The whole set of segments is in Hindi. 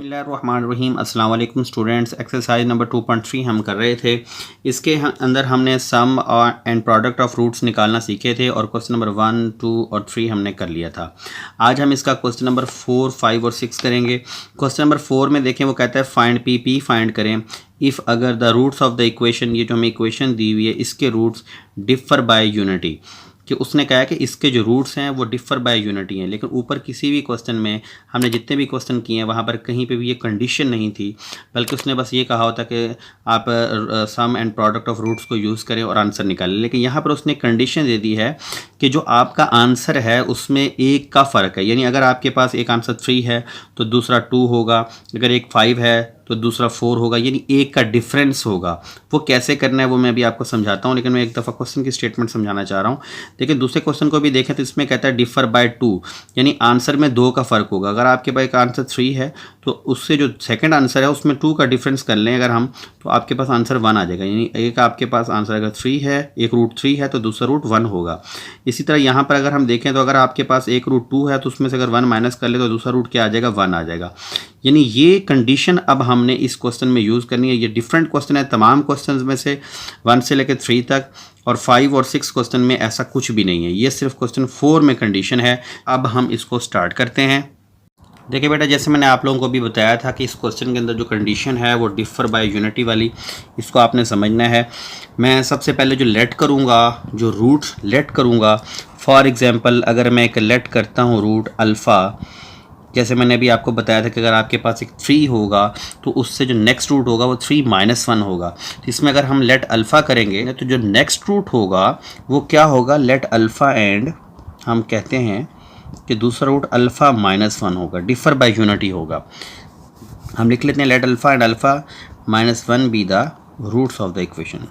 बिस्मिल्लाहिर्रहमानिर्रहीम। अस्सलाम वालेकुम स्टूडेंट्स। एक्सरसाइज नंबर 2.3 हम कर रहे थे। इसके अंदर हमने सम एंड प्रोडक्ट ऑफ रूट्स निकालना सीखे थे और क्वेश्चन नंबर 1, 2 और 3 हमने कर लिया था। आज हम इसका क्वेश्चन नंबर 4, 5 और 6 करेंगे। क्वेश्चन नंबर 4 में देखें, वो कहता है फाइंड पी फाइंड करें इफ़ अगर the roots of the equation, ये जो हमें इक्वेशन दी हुई है इसके रूट्स डिफ़र बाय यूनिटी, कि उसने कहा है कि इसके जो रूट्स हैं वो डिफ़र बाय यूनिटी हैं। लेकिन ऊपर किसी भी क्वेश्चन में हमने जितने भी क्वेश्चन किए हैं वहाँ पर कहीं पे भी ये कंडीशन नहीं थी, बल्कि उसने बस ये कहा होता कि आप सम एंड प्रोडक्ट ऑफ रूट्स को यूज़ करें और आंसर निकालें। लेकिन यहाँ पर उसने कंडीशन दे दी है कि जो आपका आंसर है उसमें एक का फ़र्क है। यानी अगर आपके पास एक आंसर 3 है तो दूसरा 2 होगा, अगर एक 5 है तो दूसरा 4 होगा, यानी एक का डिफरेंस होगा। वो कैसे करना है वो मैं अभी आपको समझाता हूँ, लेकिन मैं एक दफ़ा क्वेश्चन की स्टेटमेंट समझाना चाह रहा हूँ। लेकिन दूसरे क्वेश्चन को भी देखें तो इसमें कहता है डिफ़र बाय 2, यानी आंसर में 2 का फ़र्क होगा। अगर आपके पास एक आंसर 3 है तो उससे जो सेकंड आंसर है उसमें 2 का डिफरेंस कर लें अगर हम, तो आपके पास आंसर 1 आ जाएगा। यानी एक आपके पास आंसर अगर 3 है, एक रूट 3 है तो दूसरा रूट 1 होगा। इसी तरह यहाँ पर अगर हम देखें तो अगर आपके पास एक रूट 2 है तो उसमें से अगर 1 माइनस कर ले तो दूसरा रूट क्या आ जाएगा, 1 आ जाएगा। यानी ये कंडीशन अब हमने इस क्वेश्चन में यूज़ करनी है। ये डिफरेंट क्वेश्चन है, तमाम क्वेश्चन में से 1 से लेकर 3 तक, और 5 और 6 क्वेश्चन में ऐसा कुछ भी नहीं है। ये सिर्फ क्वेश्चन 4 में कंडीशन है। अब हम इसको स्टार्ट करते हैं। देखिए बेटा, जैसे मैंने आप लोगों को भी बताया था कि इस क्वेश्चन के अंदर जो कंडीशन है वो डिफ़र बाय यूनिटी वाली, इसको आपने समझना है। मैं सबसे पहले जो लेट करूँगा, जो रूट लेट करूँगा, फॉर एग्जांपल अगर मैं एक लेट करता हूँ रूट अल्फ़ा, जैसे मैंने अभी आपको बताया था कि अगर आपके पास एक 3 होगा तो उससे जो नेक्स्ट रूट होगा वो 3 - 1 होगा। तो इसमें अगर हम लेट अल्फ़ा करेंगे तो जो नेक्स्ट रूट होगा वो क्या होगा, लेट अल्फ़ा एंड हम कहते हैं कि दूसरा रूट अल्फ़ा -1 होगा, डिफ़र बाय यूनिटी होगा। हम लिख लेते हैं let alpha and alpha -1 be the roots of the equation.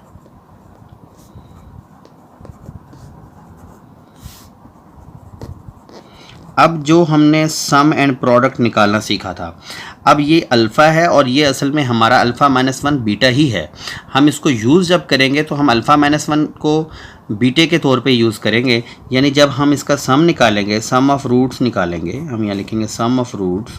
अब जो हमने सम एंड प्रोडक्ट निकालना सीखा था, अब ये अल्फ़ा है और ये असल में हमारा अल्फ़ा -1 बीटा ही है। हम इसको यूज़ जब करेंगे तो हम अल्फ़ा -1 को बीटे के तौर पे यूज़ करेंगे। यानी जब हम इसका सम निकालेंगे, सम ऑफ रूट्स निकालेंगे, हम यहाँ लिखेंगे सम ऑफ रूट्स,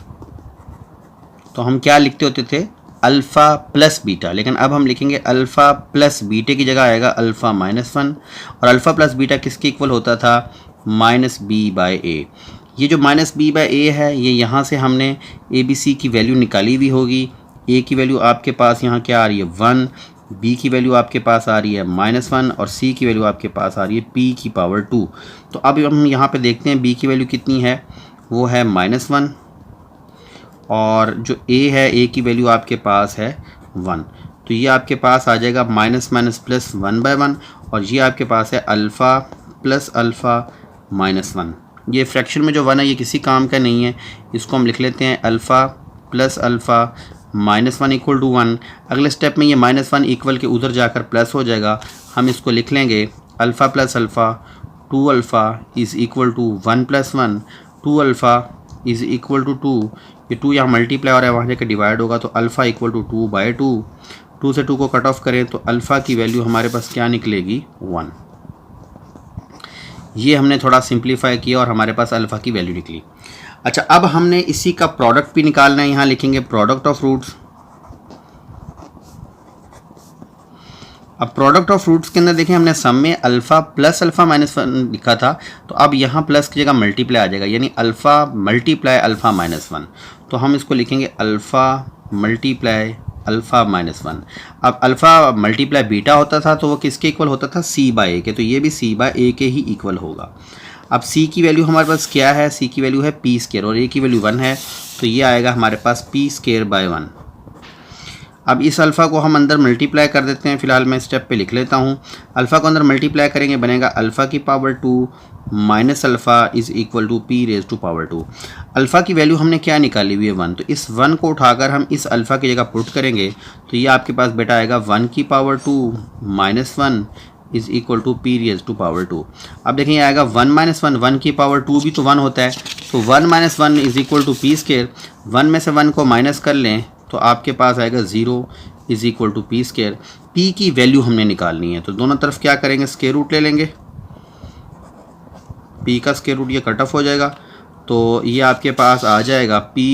तो हम क्या लिखते होते थे, अल्फ़ा प्लस बीटा। लेकिन अब हम लिखेंगे अल्फ़ा प्लस बीटे की जगह आएगा अल्फ़ा -1, और अल्फ़ा प्लस बीटा किसके इक्वल होता था, -b/a। ये जो -b/a है ये यहाँ से हमने ABC की वैल्यू निकाली हुई होगी। a की वैल्यू आपके पास यहाँ क्या आ रही है, 1, b की वैल्यू आपके पास आ रही है -1, और c की वैल्यू आपके पास आ रही है p⁻²। तो अब हम यहाँ पे देखते हैं b की वैल्यू कितनी है, वो है -1, और जो a है, a की वैल्यू आपके पास है 1। तो ये आपके पास आ जाएगा प्लस 1/1, और ये आपके पास है अल्फ़ा प्लस अल्फ़ा -1। ये फ्रैक्शन में जो 1 है ये किसी काम का नहीं है, इसको हम लिख लेते हैं alpha plus alpha -1 equal to 1। अगले स्टेप में ये -1 इक्वल के उधर जाकर प्लस हो जाएगा। हम इसको लिख लेंगे alpha plus alpha 2 alpha is equal to 1 + 1, 2 alpha is equal to 2। ये 2 यहाँ मल्टीप्लाई हो रहा है, वहाँ जाकर डिवाइड होगा, तो अल्फ़ा इक्वल टू 2/2। 2 से 2 को कट ऑफ करें तो अल्फ़ा की वैल्यू हमारे पास क्या निकलेगी, 1। ये हमने थोड़ा सिंप्लीफाई किया और हमारे पास अल्फ़ा की वैल्यू निकली। अच्छा, अब हमने इसी का प्रोडक्ट भी निकालना है। यहाँ लिखेंगे प्रोडक्ट ऑफ रूट्स। अब प्रोडक्ट ऑफ रूट्स के अंदर देखें, हमने सम में अल्फ़ा प्लस अल्फ़ा -1 लिखा था, तो अब यहाँ प्लस की जगह मल्टीप्लाई आ जाएगा, यानी अल्फ़ा मल्टीप्लाई अल्फ़ा -1। तो हम इसको लिखेंगे अल्फ़ा मल्टीप्लाई अल्फ़ा -1। अब अल्फ़ा मल्टीप्लाई बीटा होता था तो वो किसके इक्वल होता था, c/a के, तो ये भी c/a के ही इक्वल होगा। अब c की वैल्यू हमारे पास क्या है, c की वैल्यू है p², और a की वैल्यू 1 है, तो ये आएगा हमारे पास p²/1। अब इस अल्फ़ा को हम अंदर मल्टीप्लाई कर देते हैं। फ़िलहाल मैं स्टेप पे लिख लेता हूँ। अल्फ़ा को अंदर मल्टीप्लाई करेंगे, बनेगा अल्फ़ा की power 2 minus alpha is equal to p⁻²। Alpha की वैल्यू हमने क्या निकाली हुई है, 1। तो इस 1 को उठाकर हम इस अल्फ़ा की जगह पुट करेंगे तो ये आपके पास बेटा आएगा 1 की power 2 - 1 is equal to p⁻²। अब देखें ये आएगा 1 - 1, 1 की पावर 2 भी तो 1 होता है, तो 1 - 1 इज़ इक्वल टू p²। 1 में से 1 को माइनस कर लें तो आपके पास आएगा 0 is equal to p²। p की वैल्यू हमने निकालनी है, तो दोनों तरफ क्या करेंगे, स्क्वायर रूट ले लेंगे। p का स्क्वायर रूट ये कट ऑफ हो जाएगा, तो ये आपके पास आ जाएगा p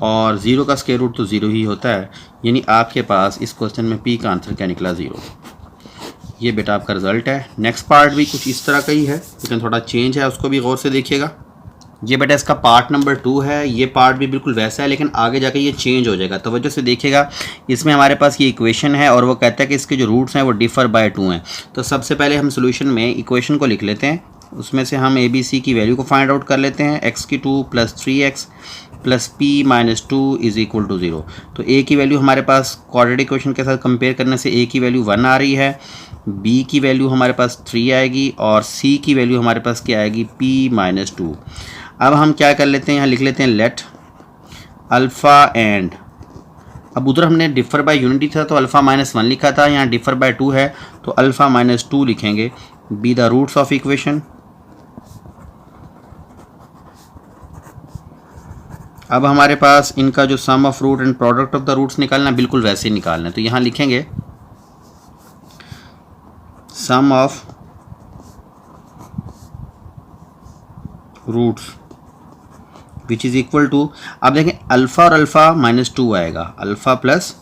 और 0 का स्क्वायर रूट तो 0 ही होता है, यानी आपके पास इस क्वेश्चन में पी का आंसर क्या निकला 0। ये बेटा आपका रिजल्ट है। नेक्स्ट पार्ट भी कुछ इस तरह का ही है लेकिन थोड़ा चेंज है, उसको भी गौर से देखिएगा। ये बेटा इसका पार्ट नंबर 2 है। ये पार्ट भी बिल्कुल वैसा है लेकिन आगे जाके ये चेंज हो जाएगा, तवज्जो से देखिएगा। इसमें हमारे पास ये इक्वेशन है और वो कहता है कि इसके जो रूट्स हैं वो डिफर बाय 2 हैं। तो सबसे पहले हम सोल्यूशन में इक्वेशन को लिख लेते हैं, उसमें से हम ABC की वैल्यू को फाइंड आउट कर लेते हैं। x की 2 + 3x + p - 2 = 0। तो a की वैल्यू हमारे पास क्वाड्रेटिक इक्वेशन के साथ कंपेयर करने से a की वैल्यू 1 आ रही है, b की वैल्यू हमारे पास 3 आएगी और c की वैल्यू हमारे पास क्या आएगी p - 2। अब हम क्या कर लेते हैं, यहाँ लिख लेते हैं लेट अल्फ़ा एंड, अब उधर हमने डिफर बाय यूनिटी था तो अल्फ़ा -1 लिखा था, यहाँ डिफर बाय 2 है तो अल्फ़ा -2 लिखेंगे, be the roots of equation. अब हमारे पास इनका जो sum of root and product of the roots निकालना बिल्कुल वैसे ही निकालना है। तो यहाँ लिखेंगे sum of roots which is equal to, आप देखें अल्फ़ा और अल्फ़ा -2 आएगा, अल्फ़ा प्लस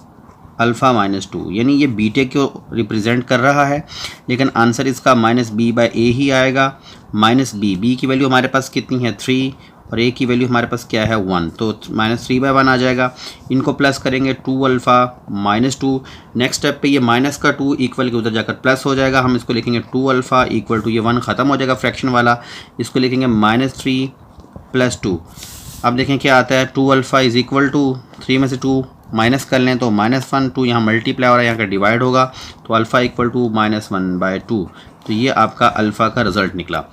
अल्फ़ा -2, यानी ये बीटे को रिप्रेजेंट कर रहा है लेकिन आंसर इसका -b/a ही आएगा। -b की वैल्यू हमारे पास कितनी है 3 और a की वैल्यू हमारे पास क्या है 1, तो -3/1 आ जाएगा। इनको प्लस करेंगे 2 अल्फ़ा -2, नेक्स्ट स्टेप पे ये माइनस का 2 इक्वल के उधर जाकर प्लस हो जाएगा, हम इसको लिखेंगे 2 अल्फ़ा इक्वल टू, ये 1 ख़त्म हो जाएगा फ्रैक्शन वाला, इसको लिखेंगे -3 + 2। अब देखें क्या आता है, 2 अल्फ़ा इज़ इक्वल टू 3 में से 2 माइनस कर लें तो -1, 2 यहाँ मल्टीप्लाई हो रहा है, यहाँ का डिवाइड होगा तो अल्फ़ा इक्वल टू -1/2। तो ये आपका अल्फ़ा का रिज़ल्ट निकला।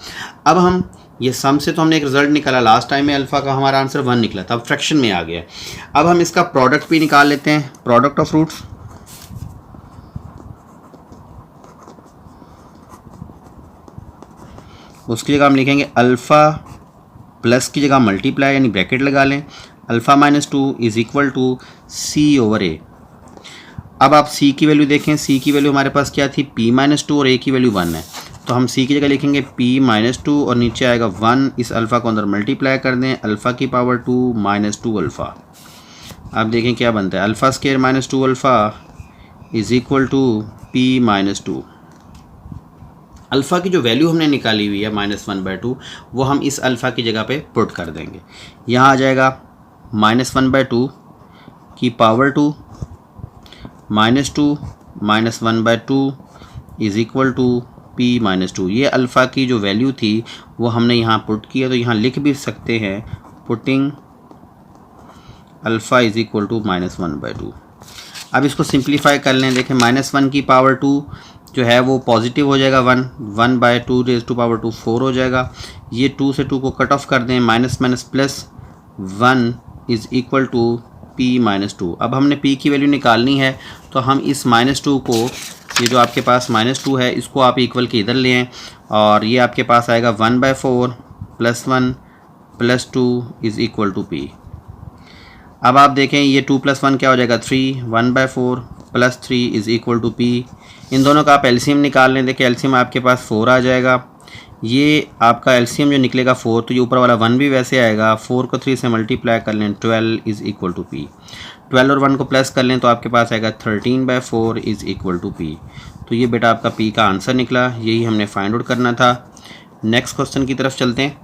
अब हम ये सम से तो हमने एक रिज़ल्ट निकाला, लास्ट टाइम में अल्फ़ा का हमारा आंसर 1 निकला था, अब फ्रैक्शन में आ गया। अब हम इसका प्रोडक्ट भी निकाल लेते हैं, प्रोडक्ट ऑफ रूट्स। उसकी जगह हम लिखेंगे अल्फ़ा प्लस की जगह मल्टीप्लाई यानी ब्रैकेट लगा लें, alpha -2 is equal to c/a। अब आप c की वैल्यू देखें, c की वैल्यू हमारे पास क्या थी p -2 और a की वैल्यू 1 है, तो हम c की जगह लिखेंगे p -2 और नीचे आएगा 1, इस अल्फ़ा को अंदर मल्टीप्लाई कर दें, अल्फ़ा की पावर 2 -2 अल्फ़ा। आप देखें क्या बनता है, alpha square -2 alpha is equal to p -2। Alpha की जो वैल्यू हमने निकाली हुई है -1/2 वो हम इस अल्फ़ा की जगह पे पुट कर देंगे, यहाँ आ जाएगा -1/2 की power 2 -2 -1/2 is equal to p -2। ये अल्फ़ा की जो वैल्यू थी वो हमने यहाँ पुट किया, तो यहाँ लिख भी सकते हैं putting alpha is equal to -1/2। अब इसको सिंप्लीफाई कर लें, देखें -1 की पावर 2 जो है वो पॉजिटिव हो जाएगा, 1/2 रेज़ टू पावर 2 4 हो जाएगा। ये 2 से 2 को कट ऑफ कर दें, -+1 इज़ इक्वल टू p -2। अब हमने p की वैल्यू निकालनी है तो हम इस -2 को, ये जो आपके पास -2 है इसको आप इक्वल के इधर ले आएँ और ये आपके पास आएगा 1/4 + 1 + 2 इज़ इक्वल टू p। अब आप देखें ये 2 + 1 क्या हो जाएगा 3, 1/4 + 3 इज़ इक्वल टू p। इन दोनों का आप एलसीएम निकाल लें, देखिए एलसीएम आपके पास 4 आ जाएगा, ये आपका एलसीएम जो निकलेगा 4, तो ये ऊपर वाला 1 भी वैसे आएगा, 4 को 3 से मल्टीप्लाई कर लें 12 इज़ इक्वल टू p। 12 और 1 को प्लस कर लें तो आपके पास आएगा 13/4 इज़ इक्वल टू p। तो ये बेटा आपका p का आंसर निकला, यही हमने फाइंड आउट करना था। नेक्स्ट क्वेश्चन की तरफ चलते हैं।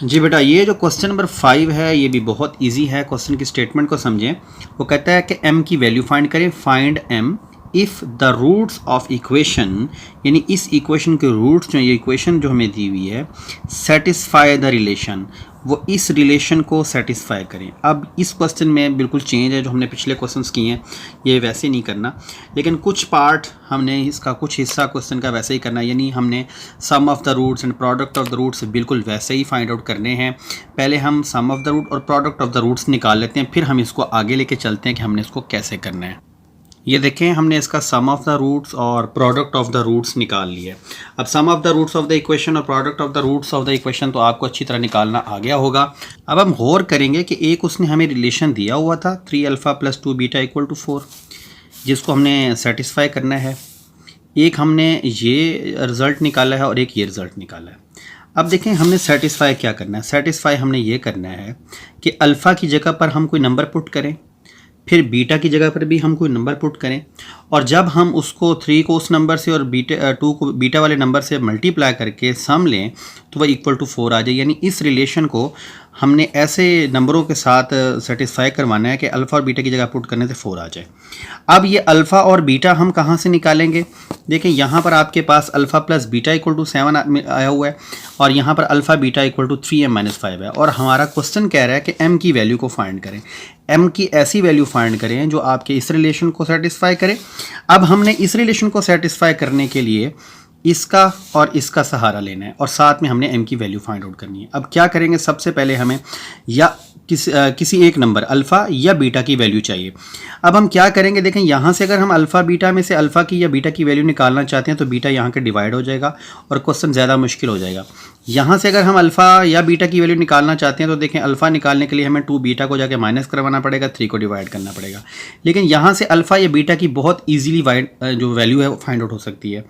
जी बेटा, ये जो क्वेश्चन नंबर 5 है ये भी बहुत इजी है, क्वेश्चन की स्टेटमेंट को समझें। वो कहता है कि m की वैल्यू फाइंड करें, find m if the roots of equation, यानी इस इक्वेशन के रूट्स जो ये इक्वेशन जो हमें दी हुई है सेटिस्फाई द रिलेशन, वो इस रिलेशन को सेटिस्फाई करें। अब इस क्वेश्चन में बिल्कुल चेंज है, जो हमने पिछले क्वेश्चंस किए हैं ये वैसे नहीं करना, लेकिन कुछ पार्ट हमने इसका कुछ हिस्सा क्वेश्चन का वैसे ही करना है, यानी हमने sum of the roots and product of the roots बिल्कुल वैसे ही फाइंड आउट करने हैं। पहले हम सम ऑफ द रूट और प्रोडक्ट ऑफ द रूट्स निकाल लेते हैं, फिर हम इसको आगे लेके चलते हैं कि हमने इसको कैसे करना है। ये देखें हमने इसका सम ऑफ द रूट्स और प्रोडक्ट ऑफ द रूट्स निकाल लिया। अब sum of the roots of the equation और product of the roots of the equation तो आपको अच्छी तरह निकालना आ गया होगा। अब हम गौर करेंगे कि एक उसने हमें रिलेशन दिया हुआ था 3α + 2β = 4, जिसको हमने सेटिस्फाई करना है। एक हमने ये रिज़ल्ट निकाला है और एक ये रिज़ल्ट निकाला है। अब देखें हमने सेटिस्फाई क्या करना है। सेटिस्फाई हमने ये करना है कि अल्फ़ा की जगह पर हम कोई नंबर पुट करें, फिर बीटा की जगह पर भी हम कोई नंबर पुट करें, और जब हम उसको 3 को उस नंबर से और बीटा 2 को बीटा वाले नंबर से मल्टीप्लाई करके सम लें तो वह इक्वल टू 4 आ जाए। यानी इस रिलेशन को हमने ऐसे नंबरों के साथ सेटिस्फाई करवाना है कि अल्फ़ा और बीटा की जगह पुट करने से 4 आ जाए। अब ये अल्फ़ा और बीटा हम कहाँ से निकालेंगे? देखें यहाँ पर आपके पास alpha plus beta equal to 7 आया हुआ है और यहाँ पर alpha beta equal to 3m-5 है, और हमारा क्वेश्चन कह रहा है कि m की वैल्यू को फाइंड करें। m की ऐसी वैल्यू फाइंड करें जो आपके इस रिलेशन को सेटिस्फाई करे। अब हमने इस रिलेशन को सेटिस्फाई करने के लिए इसका और इसका सहारा लेना है और साथ में हमने m की वैल्यू फाइंड आउट करनी है। अब क्या करेंगे, सबसे पहले हमें या किसी एक नंबर अल्फ़ा या बीटा की वैल्यू चाहिए। अब हम क्या करेंगे, देखें यहाँ से अगर हम अल्फ़ा बीटा में से अल्फ़ा की या बीटा की वैल्यू निकालना चाहते हैं तो बीटा यहाँ के डिवाइड हो जाएगा और क्वेश्चन ज़्यादा मुश्किल हो जाएगा। यहाँ से अगर हम अल्फ़ा या बीटा की वैल्यू निकालना चाहते हैं तो देखें अल्फ़ा निकालने के लिए हमें 2 बीटा को जाके माइनस करवाना पड़ेगा, 3 को डिवाइड करना पड़ेगा। लेकिन यहाँ से अल्फ़ा या बीटा की बहुत ईजीली जो वैल्यू है वो फाइंड आउट हो सकती है।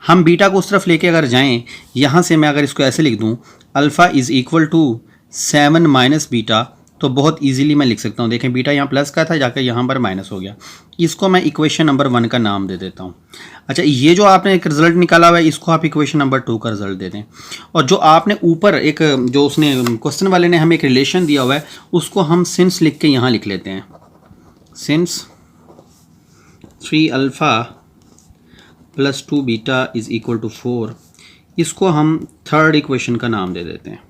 हम बीटा को उस तरफ लेके अगर जाएँ, यहाँ से मैं अगर इसको ऐसे लिख दूँ alpha is equal to 7 minus beta, तो बहुत इजीली मैं लिख सकता हूँ। देखें बीटा यहाँ प्लस का था, जाकर यहाँ पर माइनस हो गया। इसको मैं इक्वेशन नंबर 1 का नाम दे देता हूँ। अच्छा, ये जो आपने एक रिजल्ट निकाला हुआ है इसको आप इक्वेशन नंबर 2 का रिजल्ट दे दें, और जो आपने ऊपर एक जो उसने क्वेश्चन वाले ने हमें एक रिलेशन दिया हुआ है उसको हम सिंस लिख के यहाँ लिख लेते हैं। Since 3 alpha plus 2 beta is equal to 4, इसको हम थर्ड इक्वेशन का नाम दे देते हैं।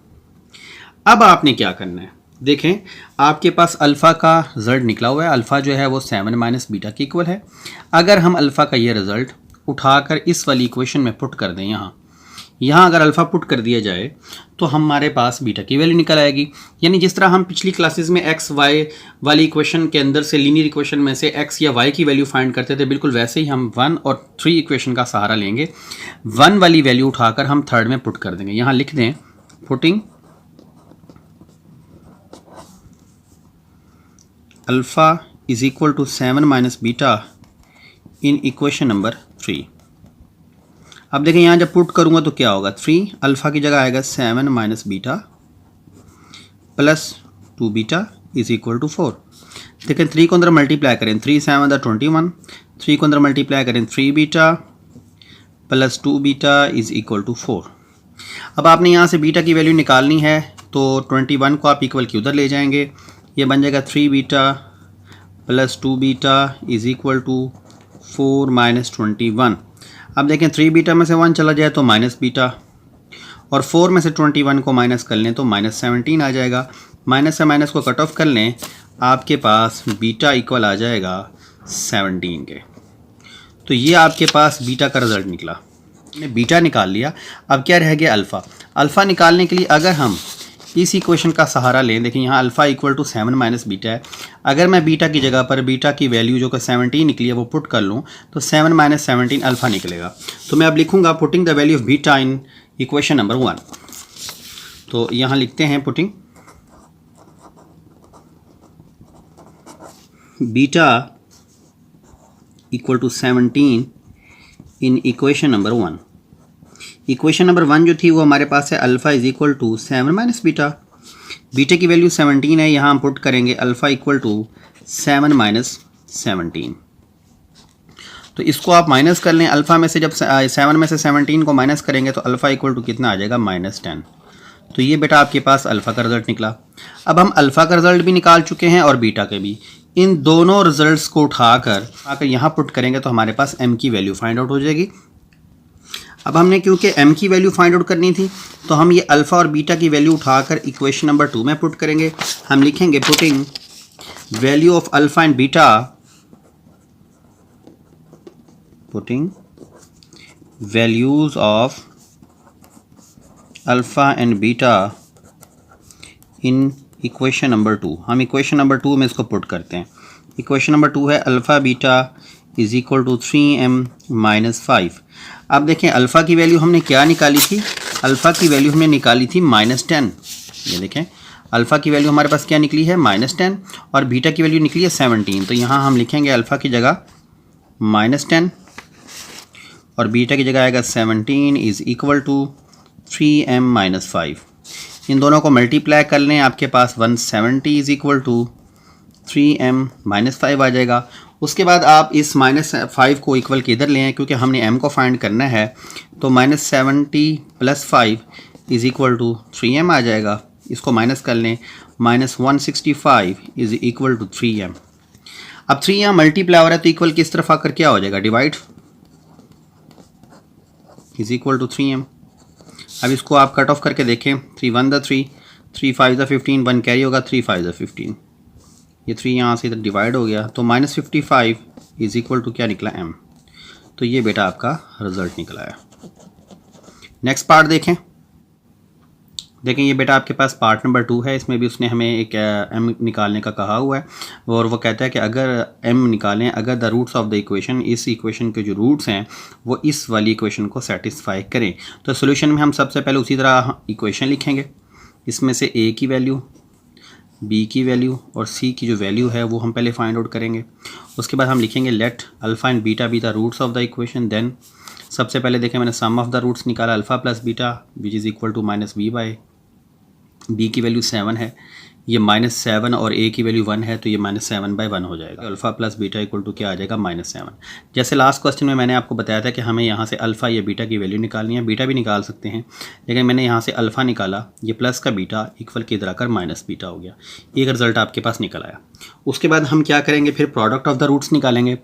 अब आपने क्या करना है, देखें आपके पास अल्फ़ा का रिज़ल्ट निकला हुआ है। अल्फ़ा जो है वो 7 माइनस बीटा के इक्वल है। अगर हम अल्फ़ा का ये रिज़ल्ट उठाकर इस वाली इक्वेशन में पुट कर दें, यहाँ अगर अल्फ़ा पुट कर दिया जाए तो हमारे पास बीटा की वैल्यू निकल आएगी। यानी जिस तरह हम पिछली क्लासेस में एक्स वाई वाली इक्वेशन के अंदर से लीनियर इक्वेशन में से एक्स या वाई की वैल्यू फाइंड करते थे, बिल्कुल वैसे ही हम 1 और 3 इक्वेशन का सहारा लेंगे। 1 वाली वैल्यू उठाकर हम थर्ड में पुट कर देंगे। यहाँ लिख दें putting alpha is equal to 7 minus beta in equation number 3। अब देखें यहाँ जब पुट करूँगा तो क्या होगा, 3 अल्फ़ा की जगह आएगा 7 minus beta plus 2 beta is equal to 4। देखें 3 को अंदर मल्टीप्लाई करें, 3 7 21, 3 को अंदर मल्टीप्लाई करें 3 beta plus 2 beta is equal to 4। अब आपने यहाँ से बीटा की वैल्यू निकालनी है तो 21 को आप इक्वल की उधर ले जाएंगे, ये बन जाएगा 3 beta plus 2 beta is equal to 4 minus 21। अब देखें 3 बीटा में से 1 चला जाए तो माइनस बीटा, और 4 में से 21 को माइनस कर लें तो माइनस 17 आ जाएगा। माइनस से माइनस को कट ऑफ कर लें, आपके पास बीटा इक्वल आ जाएगा 17 के। तो ये आपके पास बीटा का रिजल्ट निकला। हमने बीटा निकाल लिया, अब क्या रह गया अल्फ़ा। अल्फ़ा निकालने के लिए अगर हम इस इक्वेशन का सहारा लें, देखिए यहाँ alpha equal to 7 minus beta है। अगर मैं बीटा की जगह पर बीटा की वैल्यू जो कि 17 निकली है वो पुट कर लूँ तो 7 माइनस 17 अल्फ़ा निकलेगा। तो मैं अब लिखूँगा putting the value of beta in equation number 1। तो यहाँ लिखते हैं putting beta equal to 17 in equation number 1। Equation number 1 जो थी वो हमारे पास है alpha is equal to 7 minus beta. Beta की वैल्यू 17 है, यहाँ हम पुट करेंगे अल्फ़ा इक्वल टू 7 माइनस 17। तो इसको आप माइनस कर लें, अल्फ़ा में से जब 7 में से 17 को माइनस करेंगे तो अल्फ़ा इक्वल टू कितना आ जाएगा, -10। तो ये बेटा आपके पास अल्फ़ा का रिजल्ट निकला। अब हम अल्फ़ा का रिजल्ट भी निकाल चुके हैं और बीटा के भी। इन दोनों रिजल्ट्स को उठाकर यहाँ पुट करेंगे तो हमारे पास m की वैल्यू फाइंड आउट हो जाएगी। अब हमने क्योंकि m की वैल्यू फाइंड आउट करनी थी तो हम ये अल्फ़ा और बीटा की वैल्यू उठाकर इक्वेशन नंबर 2 में पुट करेंगे। हम लिखेंगे putting value of alpha and beta, putting values of alpha and beta in equation number 2। हम इक्वेशन नंबर 2 में इसको पुट करते हैं। इक्वेशन नंबर 2 है alpha beta is equal to 3m minus 5। अब देखें अल्फ़ा की वैल्यू हमने क्या निकाली थी, अल्फ़ा की वैल्यू हमने निकाली थी -10। ये देखें अल्फ़ा की वैल्यू हमारे पास क्या निकली है, -10, और बीटा की वैल्यू निकली है 17। तो यहाँ हम लिखेंगे अल्फ़ा की जगह -10 और बीटा की जगह आएगा 17 इज़ इक्वल टू 3m-5। इन दोनों को मल्टीप्लाई कर लें, आपके पास 170 इज़ इक्वल टू 3m-5 आ जाएगा। उसके बाद आप इस -5 को इक्वल किधर ले आएँ, क्योंकि हमने m को फाइंड करना है, तो -70 + 5 इज़ इक्वल टू 3m आ जाएगा। इसको माइनस कर लें, -165 इज़ इक्वल टू 3m। अब 3 यहाँ मल्टीप्लाई हो रहा है तो इक्वल किस तरफ आकर क्या हो जाएगा, divide, is equal to 3m। अब इसको आप कट ऑफ करके देखें, 3 1 द 3, 3 5 द 15, 1 कैरी होगा, 3 5 द 15, ये 3 यहाँ से इधर डिवाइड हो गया, तो -55 इज़ इक्वल टू क्या निकला, m। तो ये बेटा आपका रिजल्ट निकला है। नेक्स्ट पार्ट देखें ये बेटा आपके पास पार्ट नंबर 2 है। इसमें भी उसने हमें एक m निकालने का कहा हुआ है, और वो कहता है कि अगर m निकालें, अगर the roots of the equation, इस इक्वेशन के जो रूट्स हैं वो इस वाली इक्वेशन को सेटिस्फाई करें। तो सोल्यूशन में हम सबसे पहले उसी तरह इक्वेशन लिखेंगे, इसमें से a की वैल्यू, b की वैल्यू और c की जो वैल्यू है वो हम पहले फाइंड आउट करेंगे। उसके बाद हम लिखेंगे let alpha and beta be the roots of the equation. Then सबसे पहले देखें मैंने सम ऑफ द रूट्स निकाला, alpha plus beta which is equal to -b/, b की वैल्यू 7 है, ये -7 और a की वैल्यू 1 है, तो ये -7/1 हो जाएगा। Alpha plus beta equal to क्या आ जाएगा, -7। जैसे लास्ट क्वेश्चन में मैंने आपको बताया था कि हमें यहाँ से अल्फ़ा या बीटा की वैल्यू निकालनी है, बीटा भी निकाल सकते हैं, लेकिन मैंने यहाँ से अल्फ़ा निकाला, ये प्लस का बीटा इक्वल के इधर आकर माइनस बीटा हो गया। एक रिजल्ट आपके पास निकल आया। उसके बाद हम क्या करेंगे, फिर प्रोडक्ट ऑफ द रूट्स निकालेंगे,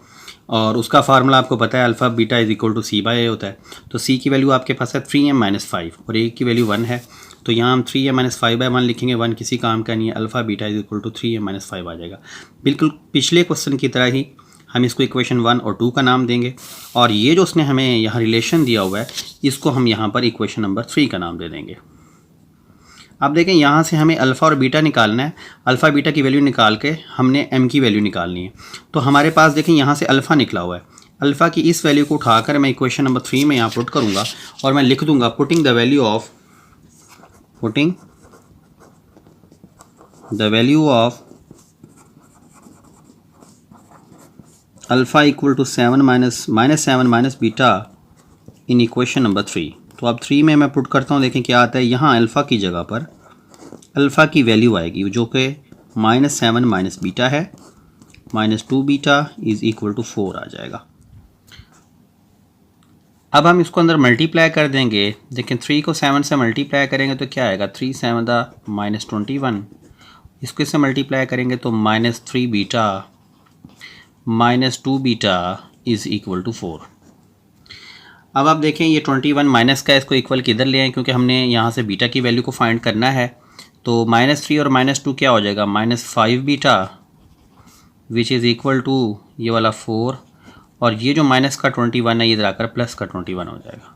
और उसका फार्मूला आपको पता है, alpha beta is equal to c/a होता है। तो c की वैल्यू आपके पास है 3m-5 और a की वैल्यू 1 है, तो यहाँ हम 3m-5/1 लिखेंगे, 1 किसी काम का नहीं है, alpha beta is equal to 3m-5 आ जाएगा। बिल्कुल पिछले क्वेश्चन की तरह ही हम इसको इक्वेशन 1 और 2 का नाम देंगे, और ये जो उसने हमें यहाँ रिलेशन दिया हुआ है इसको हम यहाँ पर इक्वेशन नंबर 3 का नाम दे देंगे। अब देखें यहाँ से हमें अल्फ़ा और बीटा निकालना है, अल्फ़ा बीटा की वैल्यू निकाल के हमने m की वैल्यू निकालनी है। तो हमारे पास देखें यहाँ से अल्फ़ा निकला हुआ है, अल्फ़ा की इस वैल्यू को उठाकर मैं इक्वेशन नंबर 3 में यहाँ पुट करूँगा, और मैं लिख दूँगा putting the value of alpha equal to 7 minus beta in equation number 3। तो अब 3 में मैं पुट करता हूँ, देखें क्या आता है, यहाँ अल्फ़ा की जगह पर अल्फ़ा की वैल्यू आएगी जो कि -7 माइनस बीटा है, -2 बीटा इज़ इक्वल टू 4 आ जाएगा। अब हम इसको अंदर मल्टीप्लाई कर देंगे, देखें 3 को 7 से मल्टीप्लाई करेंगे तो क्या आएगा, 3 7 -21, इसको इससे मल्टीप्लाई करेंगे तो -3 beta -2 beta is equal to 4। अब आप देखें ये 21 माइनस का, इसको इक्वल किधर ले आए, क्योंकि हमने यहाँ से बीटा की वैल्यू को फाइंड करना है। तो -3 और -2 क्या हो जाएगा, -5 beta which is equal to ये वाला 4, और ये जो माइनस का 21 है ये इधर आकर प्लस का 21 हो जाएगा,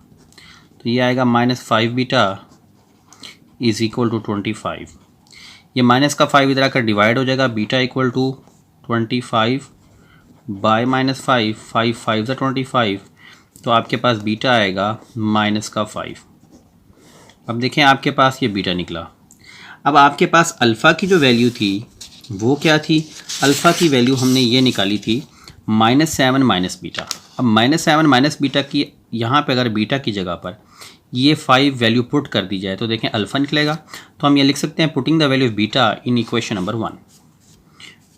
तो ये आएगा -5 बीटा इज़ इक्वल टू 25। ये माइनस का 5 इधर आकर डिवाइड हो जाएगा, बीटा इक्वल टू 25 बाय -5, 5 5 ज़ा 25, तो आपके पास बीटा आएगा -5। अब देखें आपके पास ये बीटा निकला। अब आपके पास अल्फ़ा की जो वैल्यू थी वो क्या थी, अल्फ़ा की वैल्यू हमने ये निकाली थी -7 माइनस बीटा। अब -7 माइनस बीटा की यहाँ पे अगर बीटा की जगह पर ये 5 वैल्यू पुट कर दी जाए तो देखें अल्फ़ा निकलेगा। तो हम ये लिख सकते हैं putting the value of beta in equation number 1,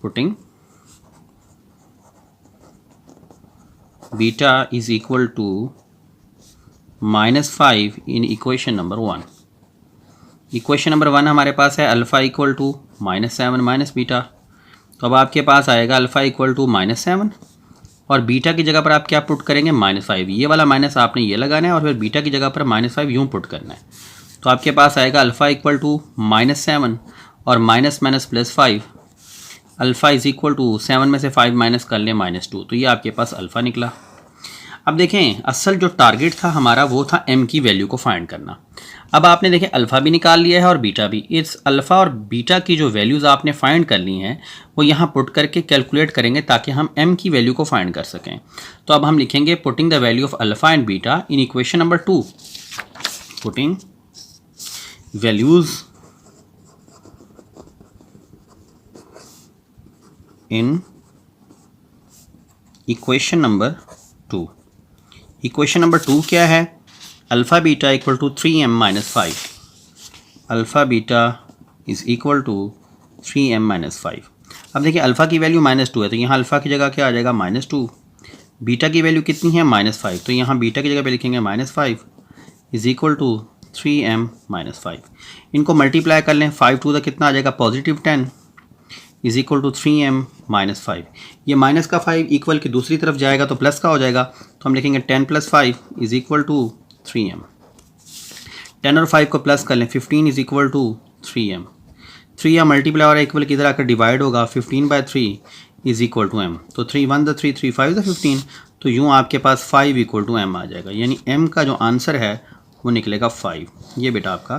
putting beta is equal to -5 in equation number 1। Equation number 1 हमारे पास है alpha equal to -7 minus beta, तो अब आपके पास आएगा अल्फ़ा इक्वल टू -7 और बीटा की जगह पर आप क्या पुट करेंगे, -5। ये वाला माइनस आपने ये लगाना है और फिर बीटा की जगह पर -5 यूँ पुट करना है। तो आपके पास आएगा अल्फ़ा इक्वल टू -7 और minus +5, alpha is equal to 7 में से 5 माइनस कर लें -2, तो ये आपके पास अल्फ़ा निकला। अब देखें असल जो टारगेट था हमारा वो था m की वैल्यू को फाइंड करना। अब आपने देखें अल्फ़ा भी निकाल लिया है और बीटा भी। इस अल्फ़ा और बीटा की जो वैल्यूज़ आपने फाइंड कर ली हैं वो यहाँ पुट करके कैलकुलेट करेंगे ताकि हम m की वैल्यू को फाइंड कर सकें। तो अब हम लिखेंगे putting the value of alpha and beta in equation number 2, putting values in equation number 2। Equation number 2 क्या है, alpha beta equal to 3m minus 5, alpha beta is equal to 3m minus 5। अब देखिए अल्फ़ा की वैल्यू -2 है, तो यहाँ अल्फ़ा की जगह क्या आ जाएगा -2, बीटा की वैल्यू कितनी है -5, तो यहाँ बीटा की जगह पे लिखेंगे -5 is equal to 3m minus 5। इनको मल्टीप्लाई कर लें, 5 टू द कितना आ जाएगा positive 10 is equal to 3m minus 5। ये माइनस का 5 इक्वल की दूसरी तरफ जाएगा तो प्लस का हो जाएगा, तो हम लिखेंगे 10 + 5 इज़ इक्वल टू 3m। 10 और 5 को प्लस कर लें, 15 इज़ इक्वल टू 3m। 3 या मल्टीप्लाई और इक्वल की इधर आकर डिवाइड होगा, 15/3 इज़ इक्वल टू m। तो 3 1 द 3 3 5 द 15, तो यूँ आपके पास 5 इक्वल टू m आ जाएगा, यानी m का जो आंसर है वो निकलेगा 5। ये बेटा आपका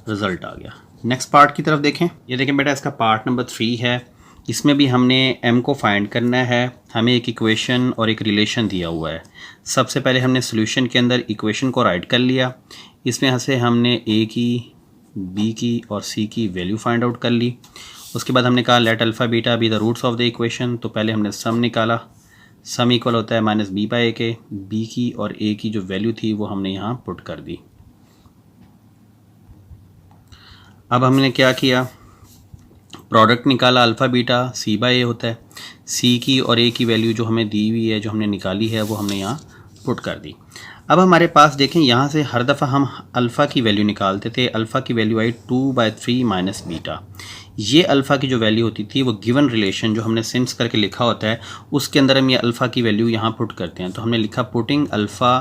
रिज़ल्ट आ गया। नेक्स्ट पार्ट की तरफ देखें। ये देखें बेटा, इसका पार्ट नंबर 3 है। इसमें भी हमने m को फाइंड करना है। हमें एक इक्वेशन और एक रिलेशन दिया हुआ है। सबसे पहले हमने सोल्यूशन के अंदर इक्वेशन को राइट कर लिया। इसमें से हमने a की, b की और c की वैल्यू फाइंड आउट कर ली। उसके बाद हमने कहा let alpha beta be the roots of the equation. तो पहले हमने सम निकाला, सम इक्वल होता है -b/a के। b की और a की जो वैल्यू थी वो हमने यहाँ पुट कर दी। अब हमने क्या किया, प्रोडक्ट निकाला, अल्फ़ा बीटा c/a होता है। c की और a की वैल्यू जो हमें दी हुई है, जो हमने निकाली है, वो हमने यहाँ पुट कर दी। अब हमारे पास देखें, यहाँ से हर दफ़ा हम अल्फ़ा की वैल्यू निकालते थे। अल्फ़ा की वैल्यू आई 2/3 माइनस बीटा। ये अल्फ़ा की जो वैल्यू होती थी वो गिवन रिलेशन जो हमने सिंस करके लिखा होता है, उसके अंदर हम ये अल्फ़ा की वैल्यू यहाँ पुट करते हैं। तो हमने लिखा putting alpha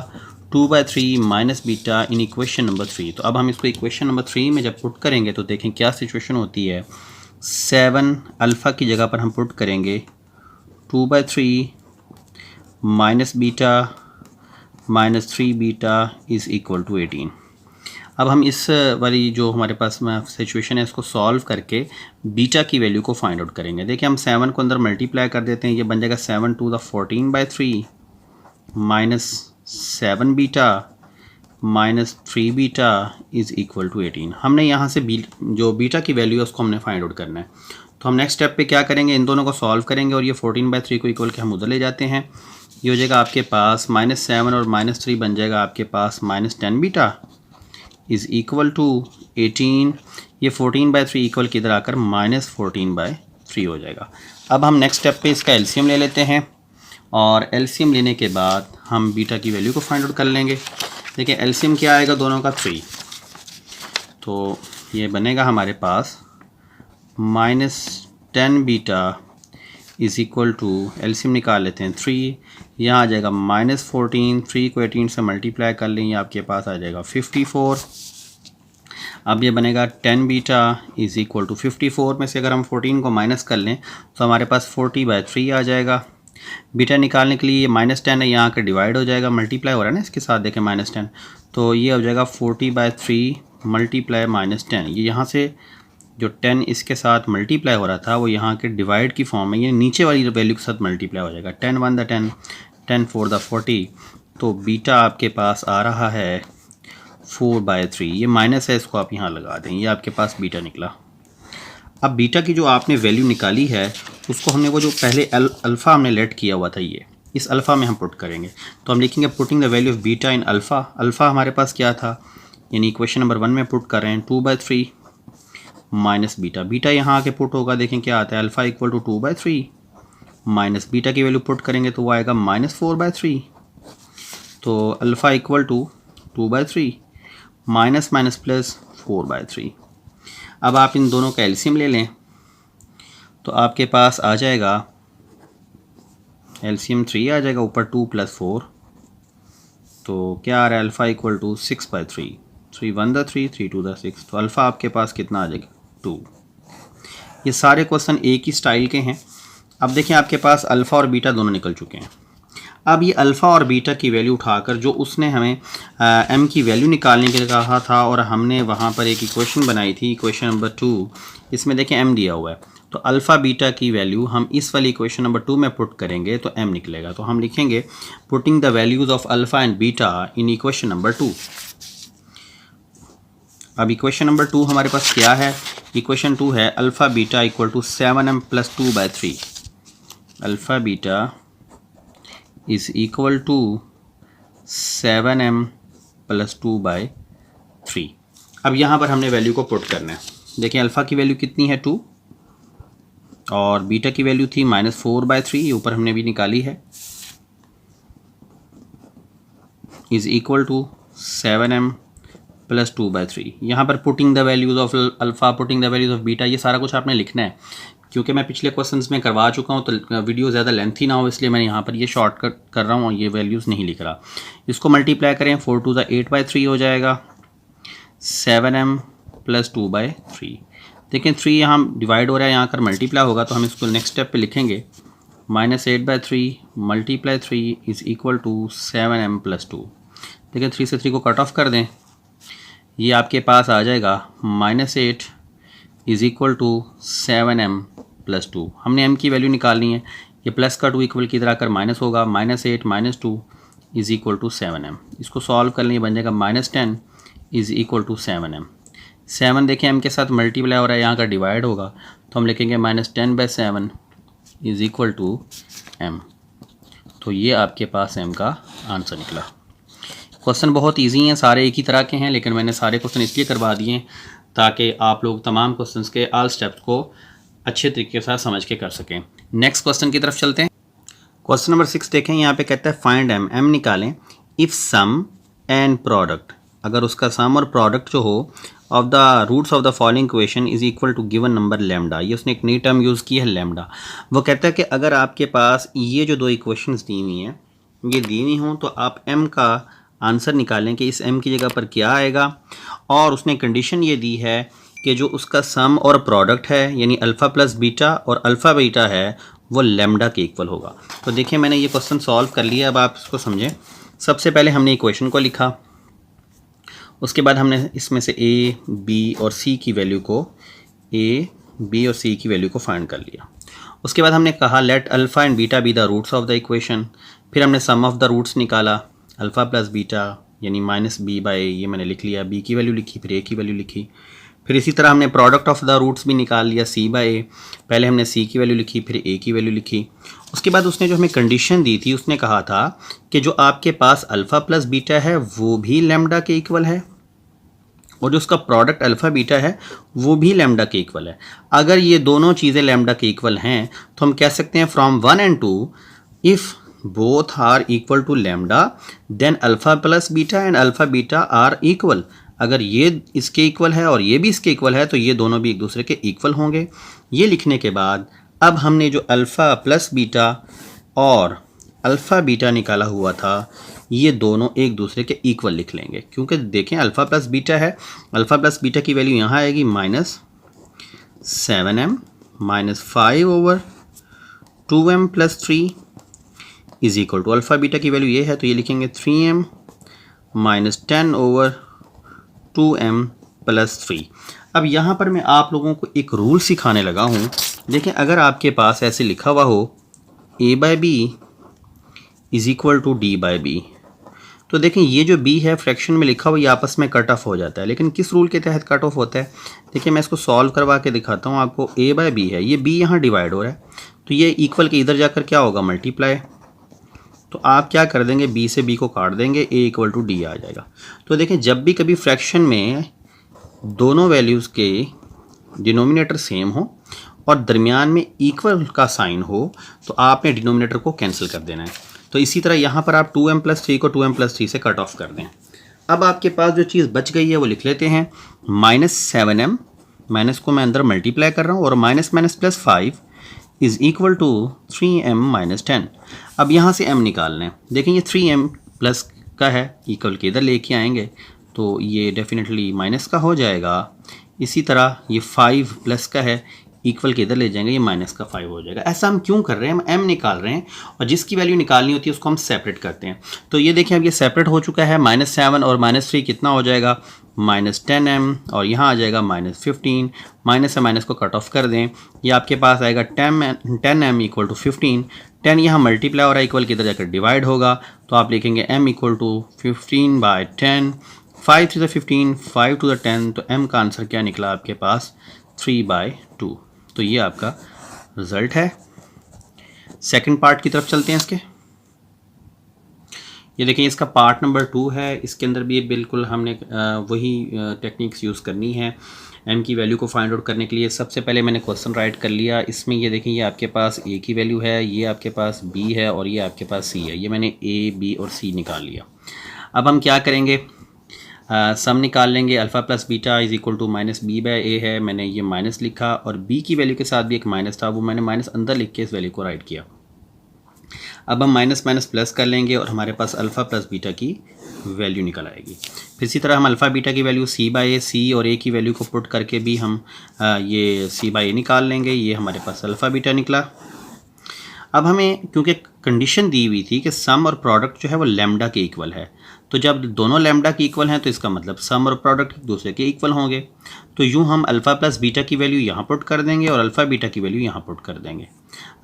2/3 minus beta in equation number 3। तो अब हम इसको इक्वेशन नंबर 3 में जब पुट करेंगे तो देखें क्या सिचुएशन होती है। 7 अल्फ़ा की जगह पर हम पुट करेंगे 2/3 minus beta minus 3 beta is equal to 18। अब हम इस वाली जो हमारे पास सिचुएशन है इसको सॉल्व करके बीटा की वैल्यू को फाइंड आउट करेंगे। देखिए हम 7 को अंदर मल्टीप्लाई कर देते हैं, ये बन जाएगा 7 to the 14/3 minus 7 beta minus 3 beta is equal to 18। हमने यहाँ से जो बीटा की वैल्यू है उसको हमने फाइंड आउट करना है। तो हम नेक्स्ट स्टेप पे क्या करेंगे, इन दोनों को सॉल्व करेंगे और ये 14/3 को इक्वल के हम उधर ले जाते हैं। ये हो जाएगा आपके पास -7 और -3 बन जाएगा आपके पास -10 बीटा इज़ इक्वल टू 18। ये 14/3 इक्वल की इधर आकर -14/3 हो जाएगा। अब हम नेक्स्ट स्टेप पे इसका एलसीएम ले लेते हैं और एलसीएम लेने के बाद हम बीटा की वैल्यू को फाइंड आउट कर लेंगे। देखिए एलसीएम क्या आएगा दोनों का 3, तो ये बनेगा हमारे पास -10 beta is equal to, LCM निकाल लेते हैं 3, यहाँ आ जाएगा -14, 3 को 18 से मल्टीप्लाई कर लें, ये आपके पास आ जाएगा 54। अब ये बनेगा 10 बीटा इज़ इक्वल टू 54 में से अगर हम 14 को माइनस कर लें तो हमारे पास 40/3 आ जाएगा। बीटा निकालने के लिए ये -10 है, यहाँ आकर डिवाइड हो जाएगा, मल्टीप्लाई हो रहा है ना इसके साथ, देखें -10, तो ये हो जाएगा 40/3 मल्टीप्लाई -10। ये यहाँ से जो 10 इसके साथ मल्टीप्लाई हो रहा था वो यहाँ के डिवाइड की फॉर्म में, ये नीचे वाली वैल्यू के साथ मल्टीप्लाई हो जाएगा। 10 1 द 10, 10 4 द 40, तो बीटा आपके पास आ रहा है 4/3। ये माइनस है, इसको आप यहाँ लगा दें, ये आपके पास बीटा निकला। अब बीटा की जो आपने वैल्यू निकाली है उसको हमने वो जो पहले अल्फ़ा हमने लेट किया हुआ था, ये इस अल्फ़ा में हम पुट करेंगे। तो हम लिखेंगे putting the value of beta in alpha. Alpha हमारे पास क्या था, यानी इक्वेशन नंबर 1 में पुट कर रहे हैं 2/3 माइनस बीटा। बीटा यहाँ आके पुट होगा, देखें क्या आता है, alpha equal to 2/3 minus beta की वैल्यू पुट करेंगे तो वो आएगा -4/3। तो alpha equal to 2/3 minus minus plus 4/3। अब आप इन दोनों का एलसीएम ले लें तो आपके पास आ जाएगा एलसीएम 3 आ जाएगा, ऊपर 2 + 4, तो क्या आ रहा है, alpha equal to 6/3, 3 1 the 3 3 2 the 6, तो अल्फ़ा आपके पास कितना आ जाएगा 2। ये सारे क्वेश्चन एक ही स्टाइल के हैं। अब देखिए आपके पास अल्फ़ा और बीटा दोनों निकल चुके हैं। अब ये अल्फ़ा और बीटा की वैल्यू उठाकर जो उसने हमें एम की वैल्यू निकालने के लिए कहा था और हमने वहाँ पर एक इक्वेशन बनाई थी, इक्वेशन नंबर 2, इसमें देखें एम दिया हुआ है। तो अल्फ़ा बीटा की वैल्यू हम इस वाली इक्वेशन नंबर 2 में पुट करेंगे तो एम निकलेगा। तो हम लिखेंगे putting the values of alpha and beta in equation number 2। अब इक्वेशन नंबर 2 हमारे पास क्या है, इक्वेशन 2 है alpha beta equal to 7m + 2/3। Alpha beta is equal to 7m plus 2/3। अब यहाँ पर हमने वैल्यू को पुट करना है। देखें अल्फ़ा की वैल्यू कितनी है 2 और बीटा की वैल्यू थी -4/3, ये ऊपर हमने भी निकाली है, is equal to 7m plus 2/3। यहाँ पर putting the values of alpha, putting the values of beta, ये सारा कुछ आपने लिखना है। क्योंकि मैं पिछले क्वेश्चंस में करवा चुका हूँ तो वीडियो ज़्यादा लेंथी ना हो, इसलिए मैं यहाँ पर ये शॉर्टकट कर रहा हूँ और ये वैल्यूज़ नहीं लिख रहा। इसको मल्टीप्लाई करें, 4 टू द 8/3 हो जाएगा, 7m प्लस 2/3। देखें 3 यहाँ डिवाइड हो रहा है, यहाँ कर मल्टीप्लाई होगा तो हम इसको नेक्स्ट स्टेप पे लिखेंगे, -8/3 multiply 3 is equal to 7m plus 2। देखें 3 से 3 को कट ऑफ कर दें, ये आपके पास आ जाएगा -8 is equal to 7m plus 2। हमने m की वैल्यू निकालनी है, ये प्लस का 2 इक्वल की तरह कर माइनस होगा, -8 minus 2 is equal to 7m। इसको सॉल्व कर लें, बन जाएगा -10 इज़ इक्वल टू 7m। 7 देखें m के साथ मल्टीप्लाई हो रहा है, यहाँ का डिवाइड होगा तो हम लिखेंगे -10/7 इज़ इक्वल टू m। तो ये आपके पास m का आंसर निकला। क्वेश्चन बहुत इजी हैं, सारे एक ही तरह के हैं, लेकिन मैंने सारे क्वेश्चन इसलिए करवा दिए हैं ताकि आप लोग तमाम क्वेश्चंस के ऑल स्टेप्स को अच्छे तरीके के साथ समझ के कर सकें। नेक्स्ट क्वेश्चन की तरफ चलते हैं। क्वेश्चन नंबर 6 देखें, यहाँ पे कहता है फाइंड m निकालें इफ़ सम एंड प्रोडक्ट, अगर उसका सम और प्रोडक्ट जो हो of the roots of the following equation is equal to given number lambda. ये उसने एक नई टर्म यूज़ की है लैम्डा। वो कहता है कि अगर आपके पास ये जो दो इक्वेशंस दी हुई हैं ये दी हुई हों तो आप m का आंसर निकालें कि इस m की जगह पर क्या आएगा। और उसने कंडीशन ये दी है कि जो उसका सम और प्रोडक्ट है यानी अल्फ़ा प्लस बीटा और अल्फ़ा बीटा है वो लैम्डा के इक्वल होगा। तो देखिए मैंने ये क्वेश्चन सॉल्व कर लिया, अब आप इसको समझें। सबसे पहले हमने इक्वेशन को लिखा, उसके बाद हमने इसमें से a, b और c की वैल्यू को फाइंड कर लिया। उसके बाद हमने कहा let alpha and beta be the roots of the equation. फिर हमने सम ऑफ द रूट्स निकाला, अल्फ़ा प्लस बीटा यानी -b/a, ये मैंने लिख लिया, b की वैल्यू लिखी, फिर a की वैल्यू लिखी। फिर इसी तरह हमने प्रोडक्ट ऑफ द रूट्स भी निकाल लिया, c/a, पहले हमने c की वैल्यू लिखी, फिर a की वैल्यू लिखी। उसके बाद उसने जो हमें कंडीशन दी थी, उसने कहा था कि जो आपके पास अल्फ़ा प्लस बीटा है वो भी लैम्डा के इक्वल है और जो उसका प्रोडक्ट अल्फ़ा बीटा है वो भी लैम्डा के इक्वल है। अगर ये दोनों चीज़ें लैम्डा के इक्वल हैं तो हम कह सकते हैं from 1 and 2 if both are equal to lambda then alpha plus beta and alpha beta are equal. अगर ये इसके इक्वल है और ये भी इसके इक्वल है तो ये दोनों भी एक दूसरे के इक्वल होंगे। ये लिखने के बाद अब हमने जो अल्फ़ा प्लस बीटा और अल्फ़ा बीटा निकाला हुआ था ये दोनों एक दूसरे के इक्वल लिख लेंगे, क्योंकि देखें अल्फ़ा प्लस बीटा है, अल्फ़ा प्लस बीटा की वैल्यू यहाँ आएगी -7m -5/2m plus 3 is equal to alpha beta की वैल्यू ये है तो ये लिखेंगे 3m -10/2m प्लस 3। अब यहाँ पर मैं आप लोगों को एक रूल सिखाने लगा हूँ। देखें अगर आपके पास ऐसे लिखा हुआ हो a/b is equal to d/b, तो देखें ये जो b है फ्रैक्शन में लिखा हुआ ये आपस में कट ऑफ हो जाता है, लेकिन किस रूल के तहत कट ऑफ होता है? देखिए मैं इसको सॉल्व करवा के दिखाता हूँ आपको। a/b है, ये b यहाँ डिवाइड हो रहा है तो ये इक्वल के इधर जाकर क्या होगा मल्टीप्लाई, तो आप क्या कर देंगे b से b को काट देंगे, a इक्वल टू d आ जाएगा। तो देखें जब भी कभी फ्रैक्शन में दोनों वैल्यूज़ के डिनोमिनेटर सेम हो और दरमियान में इक्वल का साइन हो तो आपने डिनोमिनेटर को कैंसिल कर देना है। तो इसी तरह यहाँ पर आप 2m प्लस 3 को 2m प्लस 3 से कट ऑफ कर दें। अब आपके पास जो चीज़ बच गई है वो लिख लेते हैं, -7m, माइनस को मैं अंदर मल्टीप्लाई कर रहा हूँ और -+5 इज़ इक्वल टू 3m - 10। अब यहाँ से m निकालना है। देखें ये 3m प्लस का है, इक्वल के इधर लेके आएंगे तो ये डेफिनेटली माइनस का हो जाएगा। इसी तरह ये 5 प्लस का है, इक्वल के इधर ले जाएंगे, ये -5 हो जाएगा। ऐसा हम क्यों कर रहे हैं? हम m निकाल रहे हैं और जिसकी वैल्यू निकालनी होती है उसको हम सेपरेट करते हैं। तो ये देखें अब ये सेपरेट हो चुका है, -7 और -3 कितना हो जाएगा -10m और यहाँ आ जाएगा -15, माइनस से माइनस को कट ऑफ कर दें, ये आपके पास आएगा 10m इक्वल टू 15। 10 यहाँ मल्टीप्लाई हो रहा है, इक्वल के इधर जाकर डिवाइड होगा तो आप लिखेंगे m equal to 15/10, 5 to the 15, 5 to the 10, तो m का आंसर क्या निकला आपके पास 3/2। तो ये आपका रिज़ल्ट है। सेकंड पार्ट की तरफ चलते हैं इसके। ये देखिए इसका पार्ट नंबर 2 है। इसके अंदर भी बिल्कुल हमने वही टेक्निक्स यूज़ करनी है m की वैल्यू को फाइंड आउट करने के लिए। सबसे पहले मैंने क्वेश्चन राइट कर लिया। इसमें ये देखें, ये आपके पास a की वैल्यू है, ये आपके पास b है और ये आपके पास c है। ये मैंने a, b और c निकाल लिया। अब हम क्या करेंगे, सम निकाल लेंगे। Alpha plus beta is equal to minus B by A है। मैंने ये माइनस लिखा और b की वैल्यू के साथ भी एक माइनस था, वो मैंने माइनस अंदर लिख के इस वैल्यू को राइट किया। अब हम माइनस माइनस प्लस कर लेंगे और हमारे पास अल्फ़ा प्लस बीटा की वैल्यू निकल आएगी। फिर इसी तरह हम अल्फ़ा बीटा की वैल्यू c बाय ए, c और a की वैल्यू को पुट करके भी हम ये c बाय ए निकाल लेंगे। ये हमारे पास अल्फ़ा बीटा निकला। अब हमें क्योंकि कंडीशन दी हुई थी कि सम और प्रोडक्ट जो है वो लैम्डा के इक्वल है, तो जब दोनों लैम्डा के इक्वल हैं तो इसका मतलब सम और प्रोडक्ट एक दूसरे के इक्वल होंगे। तो यूँ हम अल्फ़ा प्लस बीटा की वैल्यू यहाँ पुट कर देंगे और अल्फ़ा बीटा की वैल्यू यहाँ पुट कर देंगे।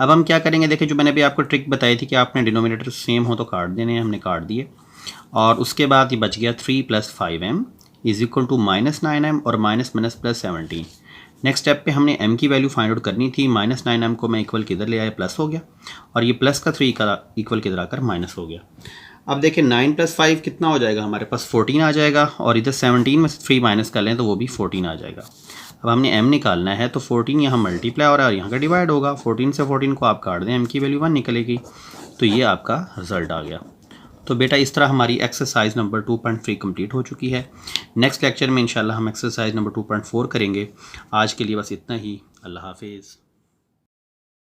अब हम क्या करेंगे, देखिए जो मैंने अभी आपको ट्रिक बताई थी कि आपने डिनोमिनेटर सेम हो तो काट देने हैं, हमने काट दिए। और उसके बाद ये बच गया 3 + 5m is equal to -9m और minus minus plus 17। Next step पे हमने m की वैल्यू फाइंड आउट करनी थी। -9m को मैं इक्वल किधर ले आया, प्लस हो गया, और ये प्लस का 3 का इक्वल किधर आकर माइनस हो गया। अब देखिए 9 + 5 कितना हो जाएगा, हमारे पास 14 आ जाएगा, और इधर 17 में से 3 माइनस कर लें तो वो भी 14 आ जाएगा। अब हमने m निकालना है तो 14 यहाँ मल्टीप्लाई हो रहा है और यहाँ का डिवाइड होगा। 14 से 14 को आप काट दें, m की वैल्यू 1 निकलेगी, तो ये आपका रिजल्ट आ गया। तो बेटा इस तरह हमारी एक्सरसाइज नंबर 2.3 कंप्लीट हो चुकी है। नेक्स्ट लेक्चर में इंशाल्लाह हम एक्सरसाइज नंबर 2.4 करेंगे। आज के लिए बस इतना ही। अल्लाह हाफिज़।